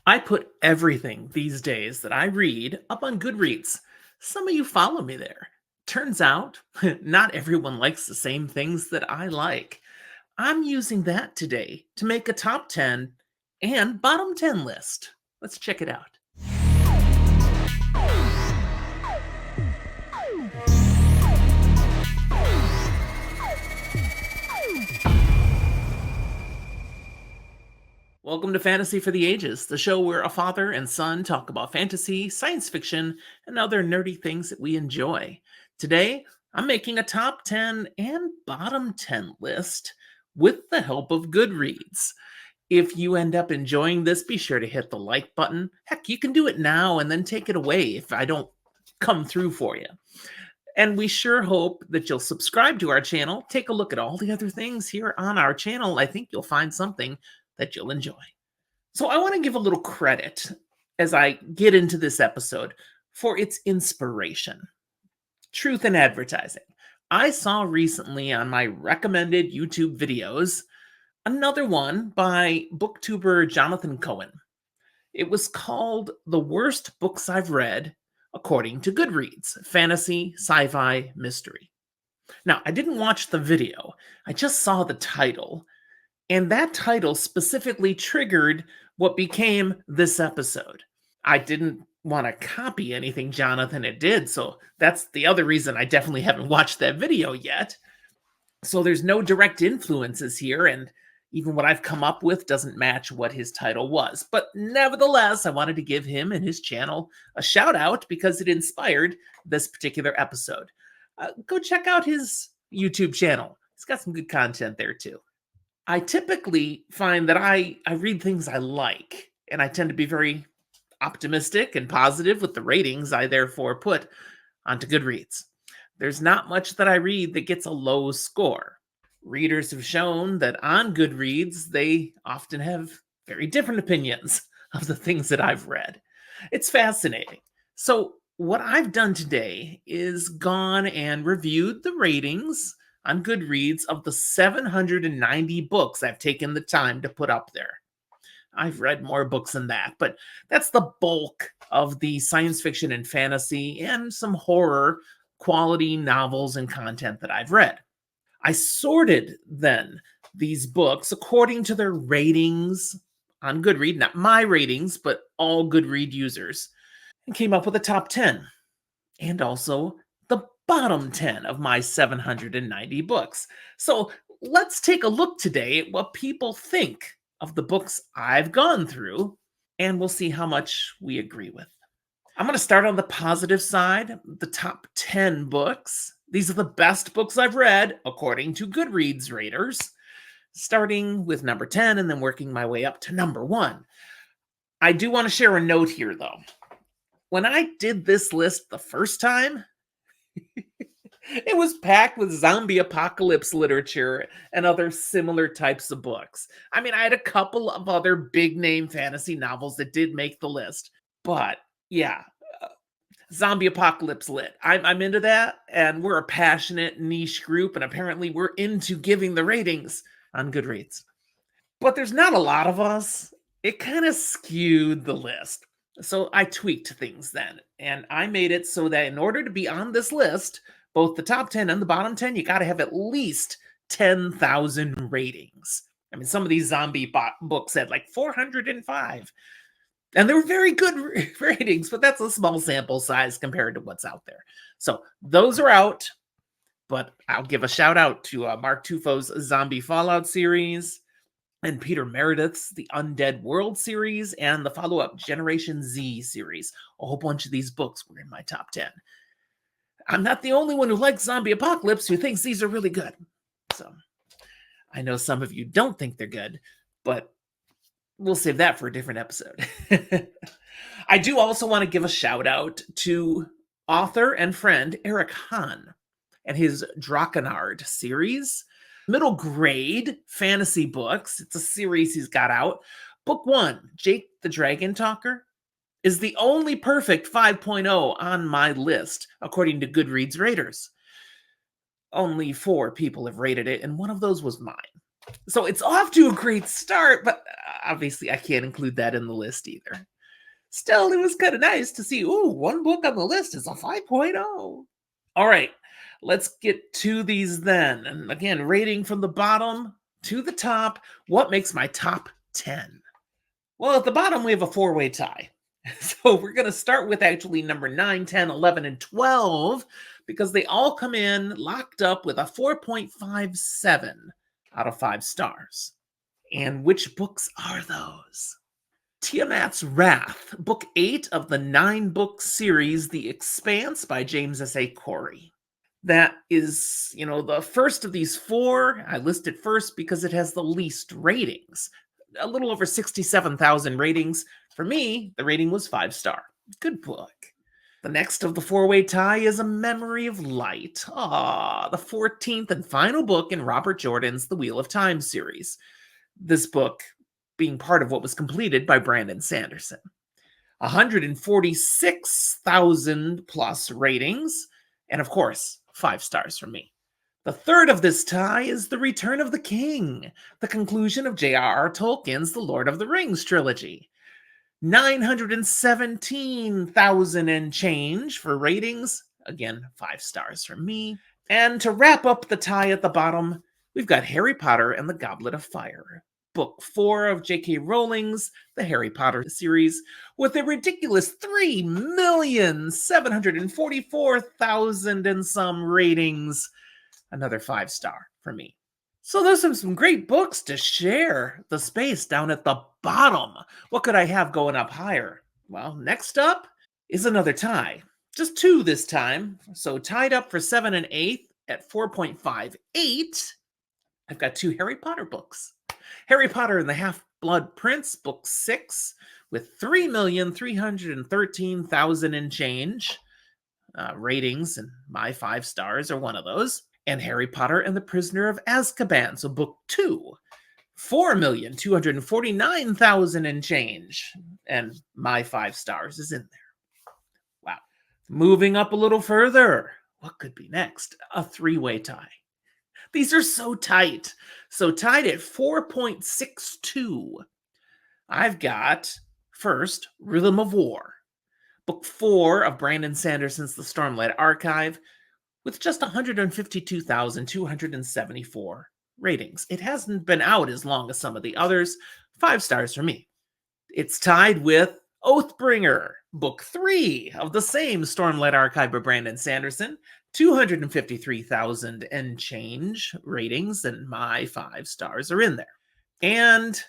I put everything these days that I read up on Goodreads. Some of you follow me there. Turns out, not everyone likes the same things that I like. I'm using that today to make a top 10 and bottom 10 list. Let's check it out. Welcome to Fantasy for the Ages, the show where a father and son talk about fantasy, science fiction, and other nerdy things that we enjoy. Today, I'm making a top 10 and bottom 10 list with the help of Goodreads. If you end up enjoying this, be sure to hit the like button. Heck, you can do it now and then take it away if I don't come through for you. And we sure hope that you'll subscribe to our channel. Take a look at all the other things here on our channel. I think you'll find something that you'll enjoy. So I want to give a little credit as I get into this episode for its inspiration. Truth in advertising. I saw recently on my recommended YouTube videos another one by booktuber Jonathan Cohen. It was called The Worst Books I've Read According to Goodreads, Fantasy, Sci-Fi, Mystery. Now, I didn't watch the video. I just saw the title. And that title specifically triggered what became this episode. I didn't want to copy anything Jonathan had did, so that's the other reason I definitely haven't watched that video yet. So there's no direct influences here, and even what I've come up with doesn't match what his title was. But nevertheless, I wanted to give him and his channel a shout out because it inspired this particular episode. Go check out his YouTube channel. He's got some good content there too. I typically find that I read things I like, and I tend to be very optimistic and positive with the ratings I therefore put onto Goodreads. There's not much that I read that gets a low score. Readers have shown that on Goodreads, they often have very different opinions of the things that I've read. It's fascinating. So what I've done today is gone and reviewed the ratings on Goodreads of the 790 books I've taken the time to put up there. I've read more books than that, but that's the bulk of the science fiction and fantasy and some horror quality novels and content that I've read. I sorted then these books according to their ratings on Goodreads, not my ratings, but all Goodreads users, and came up with a top 10 and also the bottom 10 of my 790 books. So let's take a look today at what people think of the books I've gone through, and we'll see how much we agree with. I'm going to start on the positive side, the top 10 books. These are the best books I've read, according to Goodreads raters, starting with number 10 and then working my way up to number 1. I do want to share a note here, though. When I did this list the first time, it was packed with zombie apocalypse literature and other similar types of books. I mean, I had a couple of other big-name fantasy novels that did make the list, but yeah, zombie apocalypse lit. I'm into that, and we're a passionate niche group, and apparently we're into giving the ratings on Goodreads. But there's not a lot of us. It kind of skewed the list. So I tweaked things then, and I made it so that in order to be on this list, both the top 10 and the bottom 10, you got to have at least 10,000 ratings. I mean, some of these zombie books had like 405. And they were very good ratings, but that's a small sample size compared to what's out there. So those are out, but I'll give a shout out to Mark Tufo's Zombie Fallout series and Peter Meredith's The Undead World series and the follow-up Generation Z series. A whole bunch of these books were in my top 10. I'm not the only one who likes zombie apocalypse who thinks these are really good. So I know some of you don't think they're good, but we'll save that for a different episode. I do also want to give a shout out to author and friend Eric Hahn and his Drakensard series. Middle grade fantasy books. It's a series he's got out. Book 1, Jake the Dragon Talker, is the only perfect 5.0 on my list, according to Goodreads raters. Only 4 people have rated it, and one of those was mine. So it's off to a great start, but obviously, I can't include that in the list either. Still, it was kind of nice to see, ooh, one book on the list is a 5.0. All right, let's get to these then. And again, rating from the bottom to the top. What makes my top 10? Well, at the bottom, we have a four-way tie. So we're going to start with actually number 9, 10, 11, and 12, because they all come in locked up with a 4.57 out of 5 stars. And which books are those? Tiamat's Wrath, book 8 of the 9-book series The Expanse by James S.A. Corey. That is, the first of these 4. I list it first because it has the least ratings. A little over 67,000 ratings. For me, the rating was 5-star. Good book. The next of the four-way tie is A Memory of Light. The 14th and final book in Robert Jordan's The Wheel of Time series. This book being part of what was completed by Brandon Sanderson. 146,000 plus ratings, and of course, 5 stars from me. The third of this tie is The Return of the King, the conclusion of J.R.R. Tolkien's The Lord of the Rings trilogy. 917,000 and change for ratings. Again, 5 stars from me. And to wrap up the tie at the bottom, we've got Harry Potter and the Goblet of Fire, book 4 of J.K. Rowling's The Harry Potter series, with a ridiculous 3,744,000 and some ratings. Another 5-star for me. So those are some great books to share the space down at the bottom. What could I have going up higher? Well, next up is another tie. Just 2 this time. So tied up for 7 and 8 at 4.58. I've got 2 Harry Potter books. Harry Potter and the Half-Blood Prince, book 6, with 3,313,000 and change ratings, and my 5 stars are one of those. And Harry Potter and the Prisoner of Azkaban, so book 2, 4,249,000 and change, and my 5 stars is in there. Wow. Moving up a little further, what could be next? A 3-way tie. These are so tight. So tied at 4.62. I've got, first, Rhythm of War, book 4 of Brandon Sanderson's The Stormlight Archive, with just 152,274 ratings. It hasn't been out as long as some of the others. 5 stars for me. It's tied with Oathbringer, book 3 of the same Stormlight Archive by Brandon Sanderson, 253,000 and change ratings, and my 5 stars are in there. And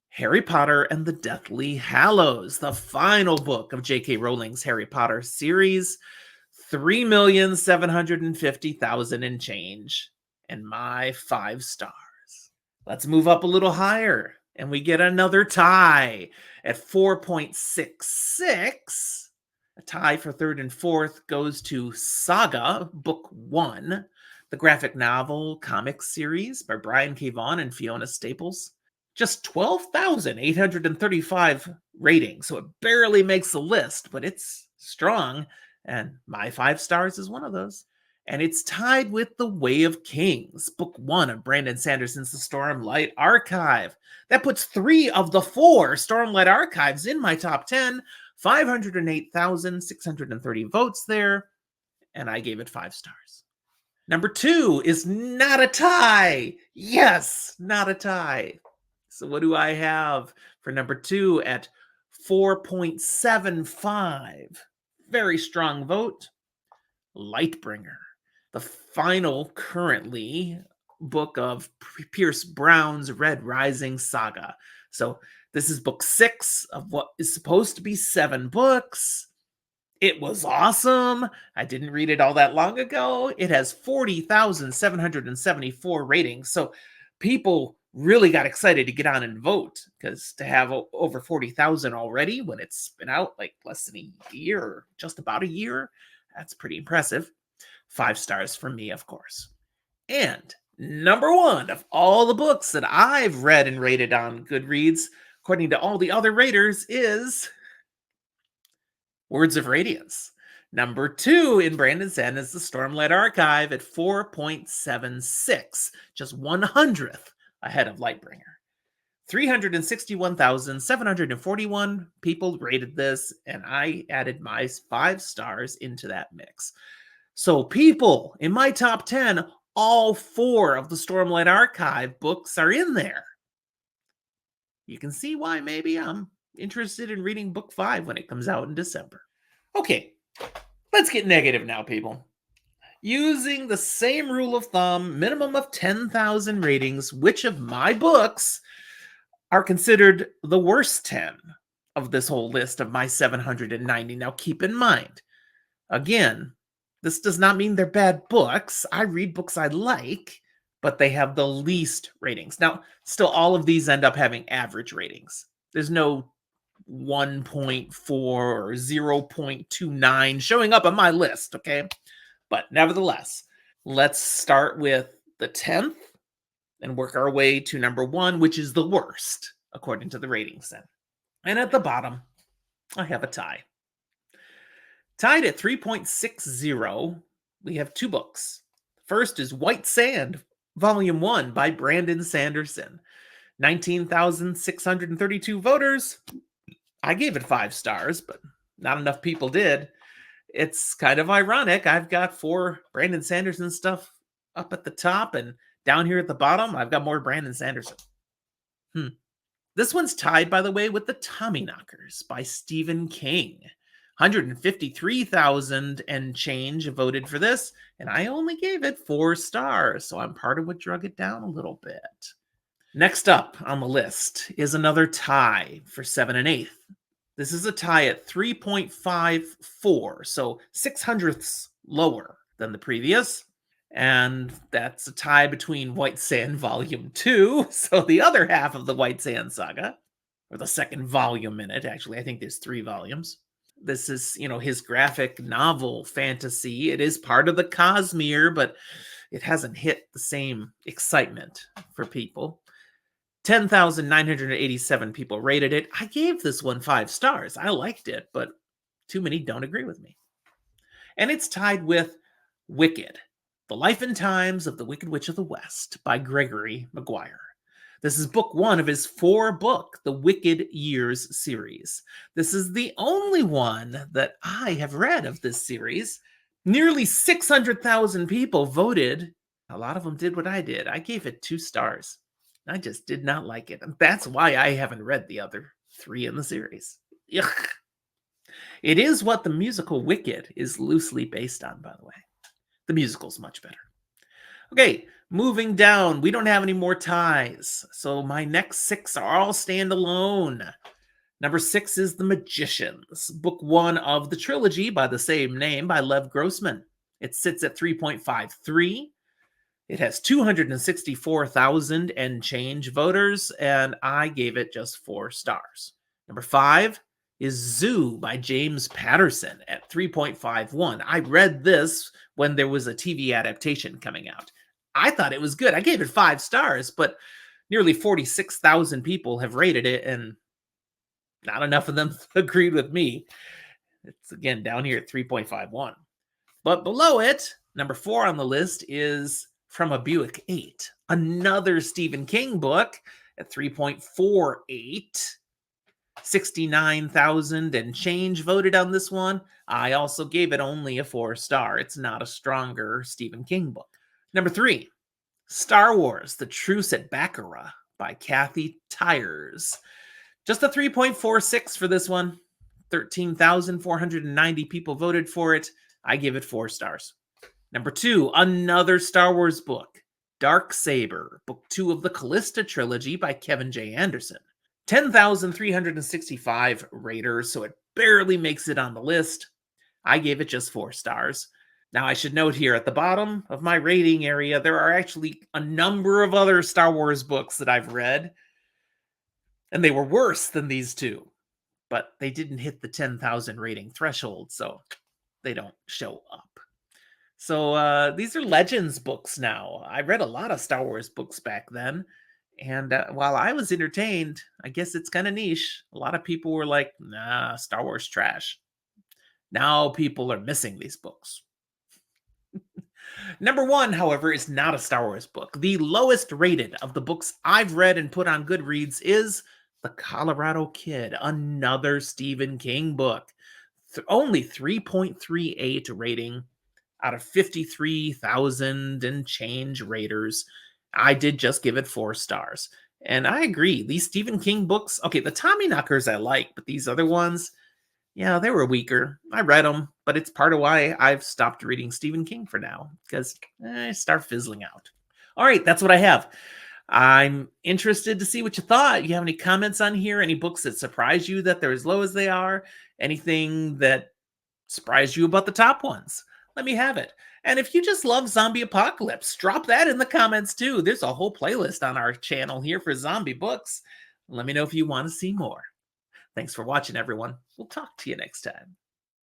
Harry Potter and the Deathly Hallows, the final book of J.K. Rowling's Harry Potter series, 3,750,000 and change, and my 5 stars. Let's move up a little higher, and we get another tie at 4.66. A tie for third and fourth goes to Saga, book 1, the graphic novel comic series by Brian K. Vaughan and Fiona Staples. Just 12,835 ratings, so it barely makes the list, but it's strong, and my 5 stars is one of those. And it's tied with The Way of Kings, book 1 of Brandon Sanderson's The Stormlight Archive. That puts 3 of the 4 Stormlight Archives in my top 10, 508,630 votes there, and I gave it 5 stars. Number 2 is not a tie. Yes, not a tie. So what do I have for number 2 at 4.75? Very strong vote. Lightbringer, the final currently book of Pierce Brown's Red Rising saga. So this is book 6 of what is supposed to be 7 books. It was awesome. I didn't read it all that long ago. It has 40,774 ratings. So people really got excited to get on and vote, because to have over 40,000 already when it's been out like less than a year, or just about a year, that's pretty impressive. 5 stars from me, of course. And number 1 of all the books that I've read and rated on Goodreads, according to all the other raters, is Words of Radiance. Number 2 in Brandon Sanderson's The Stormlight Archive at 4.76, just 100th ahead of Lightbringer. 361,741 people rated this, and I added my 5 stars into that mix. So, people, in my top 10, all 4 of the Stormlight Archive books are in there. You can see why maybe I'm interested in reading book 5 when it comes out in December. Okay, let's get negative now, people. Using the same rule of thumb, minimum of 10,000 ratings, which of my books are considered the worst 10 of this whole list of my 790? Now, keep in mind, again, this does not mean they're bad books. I read books I like, but they have the least ratings. Now, still, all of these end up having average ratings. There's no 1.4 or 0.29 showing up on my list, okay? But nevertheless, let's start with the 10th and work our way to number 1, which is the worst, according to the ratings then. And at the bottom, I have a tie. Tied at 3.60, we have 2 books. First is White Sand, Volume 1 by Brandon Sanderson. 19,632 voters. I gave it 5 stars, but not enough people did. It's kind of ironic. I've got 4 Brandon Sanderson stuff up at the top, and down here at the bottom, I've got more Brandon Sanderson. This one's tied, by the way, with The Tommyknockers by Stephen King. 153,000 and change voted for this, and I only gave it 4 stars, so I'm part of what drug it down a little bit. Next up on the list is another tie for 7 and 8th. This is a tie at 3.54, so 600ths lower than the previous. And that's a tie between White Sand Volume 2, so the other half of the White Sand saga, or the second volume in it, actually. I think there's 3 volumes. This is, his graphic novel fantasy. It is part of the Cosmere, but it hasn't hit the same excitement for people. 10,987 people rated it. I gave this one 5 stars. I liked it, but too many don't agree with me. And it's tied with Wicked, The Life and Times of the Wicked Witch of the West by Gregory Maguire. This is book 1 of his 4-book, The Wicked Years series. This is the only one that I have read of this series. Nearly 600,000 people voted. A lot of them did what I did. I gave it 2 stars. I just did not like it. And that's why I haven't read the other 3 in the series. Yuck. It is what the musical Wicked is loosely based on, by the way. The musical's much better. Okay, moving down. We don't have any more ties. So my next 6 are all standalone. Number 6 is The Magicians, book 1 of the trilogy by the same name by Lev Grossman. It sits at 3.53. It has 264,000 and change voters, and I gave it just 4 stars. Number 5 is Zoo by James Patterson at 3.51. I read this when there was a TV adaptation coming out. I thought it was good. I gave it 5 stars, but nearly 46,000 people have rated it, and not enough of them agreed with me. It's, again, down here at 3.51. But below it, number 4 on the list is From a Buick 8, another Stephen King book at 3.48. 69,000 and change voted on this one. I also gave it only a 4 star. It's not a stronger Stephen King book. Number 3, Star Wars, The Truce at Baccarat by Kathy Tyers. Just a 3.46 for this one. 13,490 people voted for it. I give it 4 stars. Number 2, another Star Wars book, Dark Saber, book 2 of the Callista trilogy by Kevin J. Anderson. 10,365 raters, so it barely makes it on the list. I gave it just 4 stars. Now, I should note here at the bottom of my rating area, there are actually a number of other Star Wars books that I've read, and they were worse than these 2, but they didn't hit the 10,000 rating threshold, so they don't show up. So these are Legends books now. I read a lot of Star Wars books back then, and while I was entertained, I guess it's kind of niche. A lot of people were like, nah, Star Wars trash. Now people are missing these books. Number one, however, is not a Star Wars book. The lowest rated of the books I've read and put on Goodreads is The Colorado Kid, another Stephen King book. Only 3.38 rating out of 53,000 and change raters. I did just give it 4 stars. And I agree. These Stephen King books, okay, the Tommy Knockers I like, but these other ones, yeah, they were weaker. I read them, but it's part of why I've stopped reading Stephen King for now, because I start fizzling out. All right, that's what I have. I'm interested to see what you thought. You have any comments on here? Any books that surprised you that they're as low as they are? Anything that surprised you about the top ones? Let me have it. And if you just love zombie apocalypse, drop that in the comments too. There's a whole playlist on our channel here for zombie books. Let me know if you want to see more. Thanks for watching, everyone. We'll talk to you next time.